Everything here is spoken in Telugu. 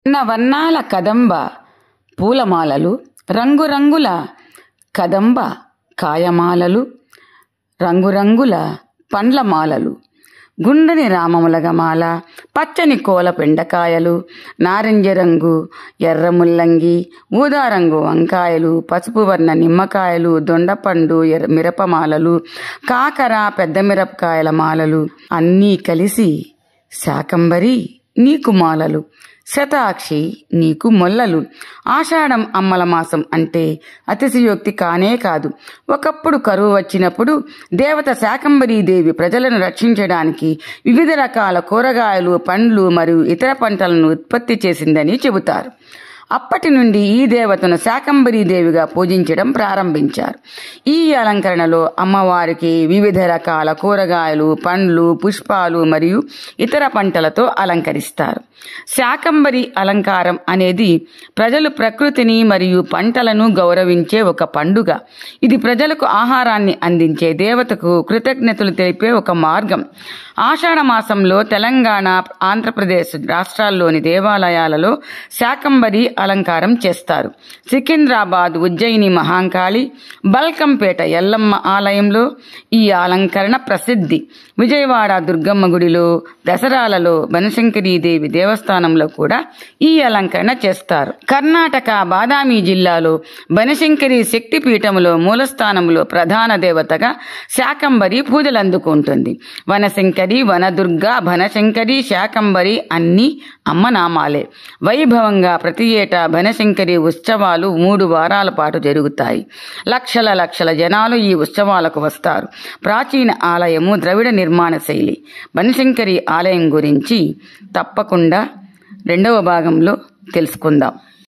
వర్ణాల కదంబ పూలమాలలు, రంగురంగుల కదంబ కాయమాలలు, రంగురంగుల పండ్లమాలలు, గుండ్రని రామములగమాల, పచ్చని కోల పెండకాయలు, నారింజ రంగు ఎర్ర ముల్లంగి, ఊదారంగు వంకాయలు, పసుపు వర్ణ నిమ్మకాయలు, దొండపండు మిరపమాలలు, కాకర పెద్ద మిరపకాయల మాలలు అన్నీ కలిసి శాకంబరి నీకు మాలలు, శతాక్షి నీకు మొల్లలు. ఆషాఢం అమ్మల మాసం అంటే అతిశయోక్తి కానే కాదు. ఒకప్పుడు కరువు వచ్చినప్పుడు దేవత శాకంబరీదేవి ప్రజలను రక్షించడానికి వివిధ రకాల కూరగాయలు, పండ్లు మరియు ఇతర పంటలను ఉత్పత్తి చేసిందని చెబుతారు. అప్పటి నుండి ఈ దేవతను శాకంబరీదేవిగా పూజించడం ప్రారంభించారు. ఈ అలంకరణలో అమ్మవారికి వివిధ రకాల కూరగాయలు, పండ్లు, పుష్పాలు మరియు ఇతర పంటలతో అలంకరిస్తారు. శాకంబరి అలంకారం అనేది ప్రజలు ప్రకృతిని మరియు పంటలను గౌరవించే ఒక పండుగ. ఇది ప్రజలకు ఆహారాన్ని అందించే దేవతకు కృతజ్ఞతలు తెలిపే ఒక మార్గం. ఆషాఢ మాసంలో తెలంగాణ, ఆంధ్రప్రదేశ్ రాష్ట్రాల్లోని దేవాలయాలలో శాకంబరి అలంకారం చేస్తారు. సికింద్రాబాద్ ఉజ్జయిని మహాంకాళి, బల్కంపేట ఎల్లమ్మ ఆలయంలో ఈ అలంకరణ ప్రసిద్ధి. విజయవాడ దుర్గమ్మ గుడిలో, దసరాలలో బనశంకరీదేవి దేవస్థానంలో కూడా ఈ అలంకరణ చేస్తారు. కర్ణాటక బాదామి జిల్లాలో బనశంకరి శక్తిపీఠములో మూలస్థానంలో ప్రధాన దేవతగా శాకంబరి పూజలందుకుంటుంది. వనశంకరి, వనదుర్గ, బనశంకరి, శాకంబరి అన్నీ అమ్మనామాలే. వైభవంగా ప్రతి ఏటా బనశంకరి ఉత్సవాలు 3 వారాల పాటు జరుగుతాయి. లక్షల జనాలు ఈ ఉత్సవాలకు వస్తారు. ప్రాచీన ఆలయము ద్రవిడ నిర్మాణ శైలి. బనశంకరి ఆలయం గురించి తప్పకుండా 2వ భాగంలో తెలుసుకుందాం.